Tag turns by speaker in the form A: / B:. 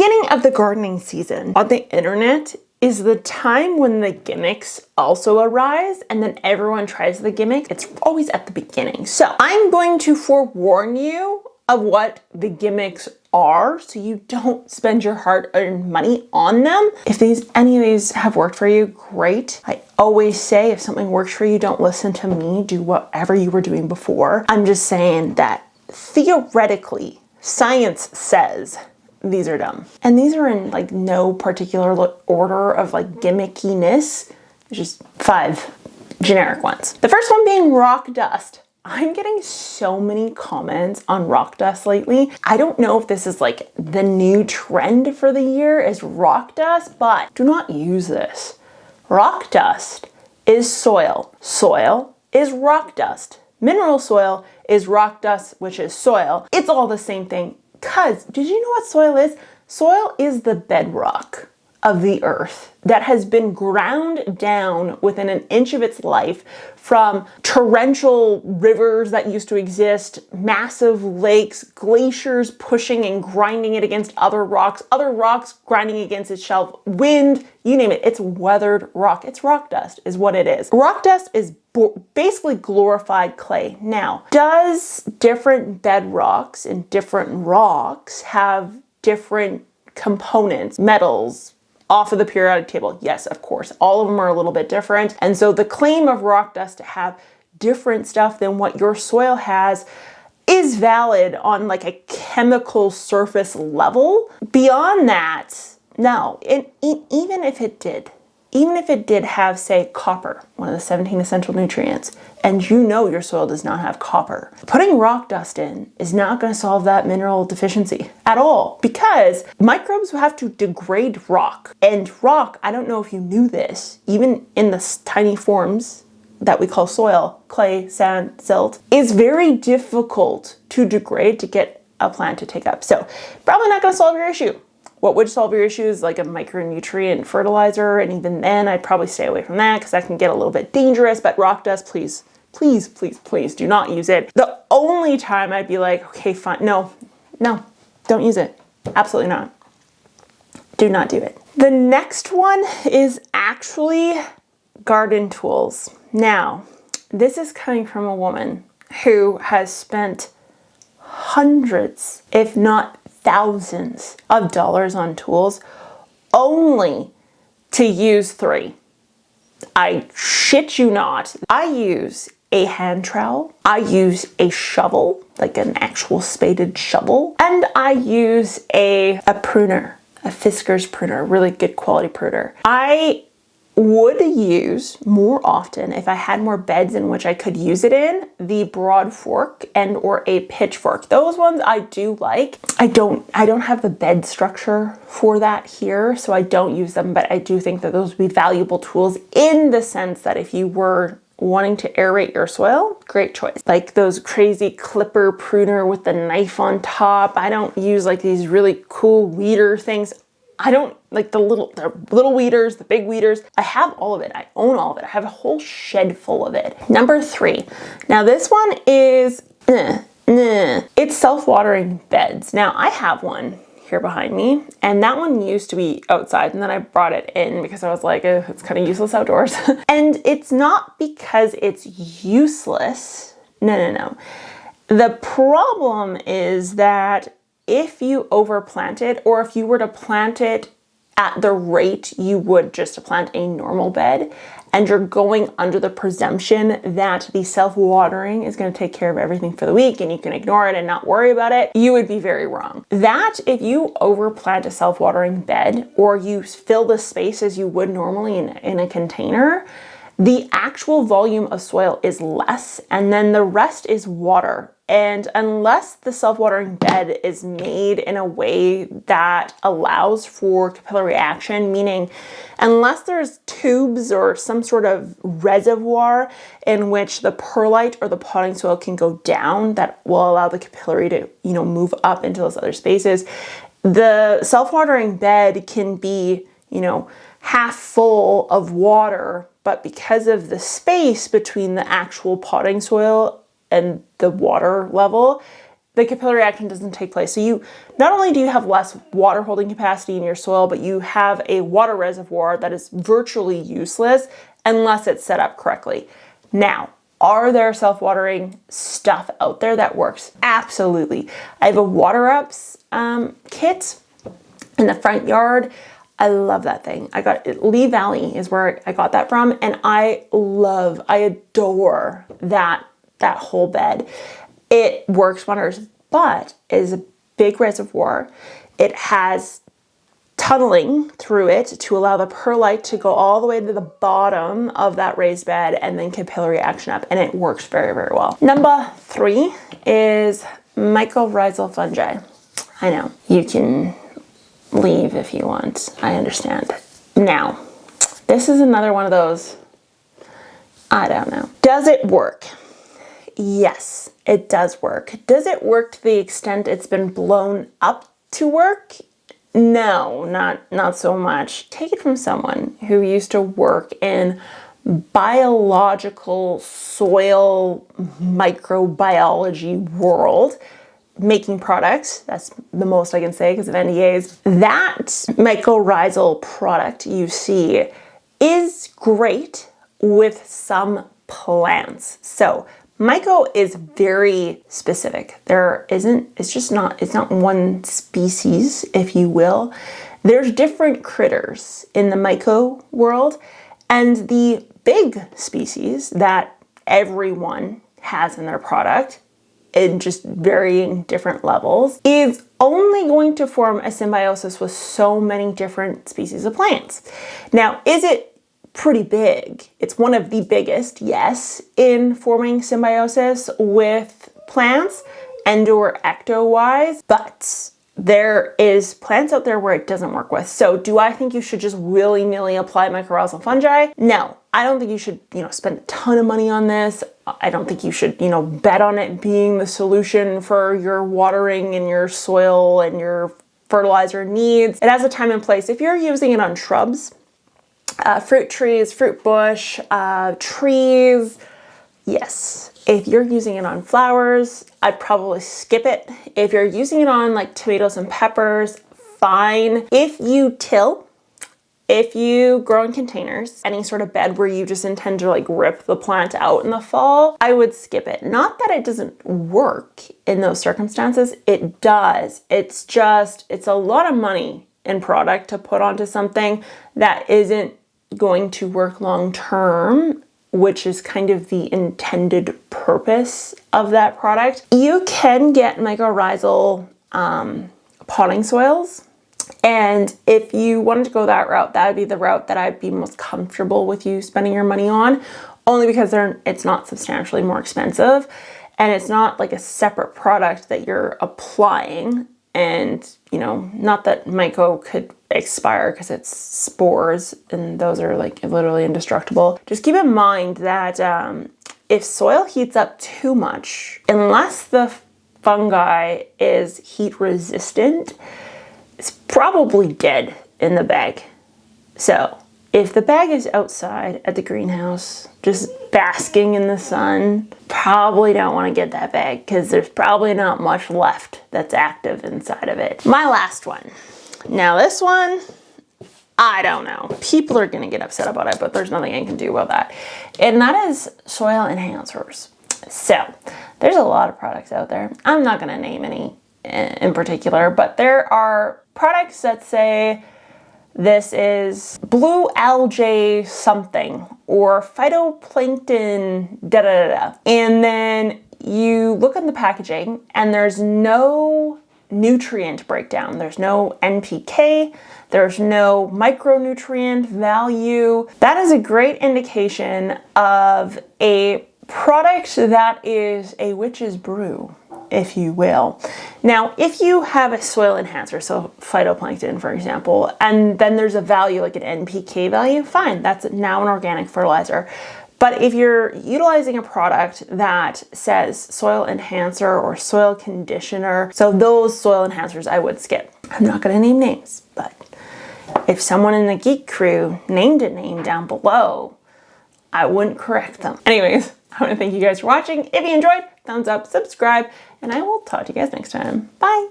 A: beginning of the gardening season on the internet is the time when the gimmicks also arise, and then everyone tries the gimmick. It's always at the beginning. So I'm going to forewarn you of what the gimmicks are so you don't spend your hard-earned money on them. If any of these have worked for you, great. I always say if something works for you, don't listen to me, do whatever you were doing before. I'm just saying that theoretically, science says these are dumb. And these are in like no particular order of like gimmickiness. There's just 5 generic ones. The first one being rock dust. I'm getting so many comments on rock dust lately. I don't know if this is like the new trend for the year is rock dust, but do not use this. Rock dust is soil. Soil is rock dust. Mineral soil is rock dust, which is soil. It's all the same thing. Because did you know what soil is? Soil is the bedrock of the earth that has been ground down within an inch of its life from torrential rivers that used to exist, massive lakes, glaciers pushing and grinding it against other rocks grinding against its shelf, wind, you name it. It's weathered rock. It's rock dust is what it is. Rock dust is basically glorified clay. Now, does different bedrocks and different rocks have different components, metals, off of the periodic table? Yes, of course. All of them are a little bit different. And so the claim of rock dust to have different stuff than what your soil has is valid on like a chemical surface level. Beyond that, no. Even if it did have, say, copper, one of the 17 essential nutrients, and you know your soil does not have copper, putting rock dust in is not going to solve that mineral deficiency at all, because microbes have to degrade rock. And rock, I don't know if you knew this, even in the tiny forms that we call soil, clay, sand, silt, is very difficult to degrade to get a plant to take up. So probably not going to solve your issue. What would solve your issue is like a micronutrient fertilizer, and even then I'd probably stay away from that because that can get a little bit dangerous. But rock dust, please, please, please, please do not use it. The only time I'd be like, okay, fine, no, don't use it. Absolutely not. Do not do it. The next one is actually garden tools. Now, this is coming from a woman who has spent hundreds, if not thousands of dollars on tools only to use 3. I shit you not. I use a hand trowel. I use a shovel, like an actual spaded shovel. And I use a pruner, a Fisker's pruner, a really good quality pruner. I would use more often, if I had more beds in which I could use it in, the broad fork and or a pitchfork. Those ones I do like. I don't have the bed structure for that here, so I don't use them, but I do think that those would be valuable tools in the sense that if you were wanting to aerate your soil, great choice. Like those crazy clipper pruner with the knife on top. I don't use like these really cool weeder things. I don't like the little weeders, the big weeders. I have all of it. I own all of it. I have a whole shed full of it. Number 3. Now this one is, it's self-watering beds. Now I have one here behind me, and that one used to be outside, and then I brought it in because I was like, it's kind of useless outdoors. And it's not because it's useless. No. The problem is that if you overplant it, or if you were to plant it at the rate you would just to plant a normal bed, and you're going under the presumption that the self-watering is going to take care of everything for the week and you can ignore it and not worry about it, you would be very wrong. That if you overplant a self-watering bed, or you fill the space as you would normally in a container, the actual volume of soil is less, and then the rest is water. And unless the self-watering bed is made in a way that allows for capillary action, meaning unless there's tubes or some sort of reservoir in which the perlite or the potting soil can go down that will allow the capillary to, move up into those other spaces, the self-watering bed can be, half full of water, but because of the space between the actual potting soil and the water level, the capillary action doesn't take place. So you, not only do you have less water holding capacity in your soil, but you have a water reservoir that is virtually useless unless it's set up correctly. Now, are there self-watering stuff out there that works? Absolutely. I have a water ups kit in the front yard. I love that thing. I got it, Lee Valley is where I got that from, and I adore that whole bed. It works wonders, but it is a big reservoir. It has tunneling through it to allow the perlite to go all the way to the bottom of that raised bed and then capillary action up, and it works very, very well. Number 3 is mycorrhizal fungi. I know, you can leave if you want, I understand. Now, this is another one of those, I don't know. Does it work? Yes, it does work. Does it work to the extent it's been blown up to work? No, not so much. Take it from someone who used to work in biological soil microbiology world, making products. That's the most I can say because of NDAs. That mycorrhizal product you see is great with some plants. So myco is very specific. It's not one species, if you will. There's different critters in the myco world, and the big species that everyone has in their product in just varying different levels is only going to form a symbiosis with so many different species of plants. Now, is it pretty big? It's one of the biggest, yes, in forming symbiosis with plants, endo or ecto-wise, but there is plants out there where it doesn't work with. So do I think you should just willy-nilly apply mycorrhizal fungi? No, I don't think you should, spend a ton of money on this. I don't think you should, bet on it being the solution for your watering and your soil and your fertilizer needs. It has a time and place. If you're using it on shrubs, fruit trees, fruit bush, trees, yes. If you're using it on flowers, I'd probably skip it. If you're using it on like tomatoes and peppers, fine. If you till, if you grow in containers, any sort of bed where you just intend to like rip the plant out in the fall, I would skip it. Not that it doesn't work in those circumstances, it does. It's a lot of money in product to put onto something that isn't going to work long term, which is kind of the intended purpose of that product. You can get mycorrhizal potting soils, and if you wanted to go that route, that would be the route that I'd be most comfortable with you spending your money on, only because it's not substantially more expensive, and it's not like a separate product that you're applying. And, not that myco could expire because it's spores and those are like literally indestructible. Just keep in mind that if soil heats up too much, unless the fungi is heat resistant, it's probably dead in the bag. So if the bag is outside at the greenhouse, just basking in the sun, probably don't want to get that bag because there's probably not much left that's active inside of it. My last one. Now this one, I don't know. People are going to get upset about it, but there's nothing I can do about that. And that is soil enhancers. So there's a lot of products out there. I'm not going to name any in particular, but there are products that say this is blue algae something or phytoplankton da da da da. And then you look at the packaging and there's no nutrient breakdown. There's no NPK, there's no micronutrient value. That is a great indication of a product that is a witch's brew, if you will. Now, if you have a soil enhancer, so phytoplankton, for example, and then there's a value like an NPK value, fine, that's now an organic fertilizer. But if you're utilizing a product that says soil enhancer or soil conditioner, so those soil enhancers I would skip. I'm not going to name names, but if someone in the GIC Crew named a name down below, I wouldn't correct them. Anyways, I want to thank you guys for watching. If you enjoyed, thumbs up, subscribe, and I will talk to you guys next time. Bye!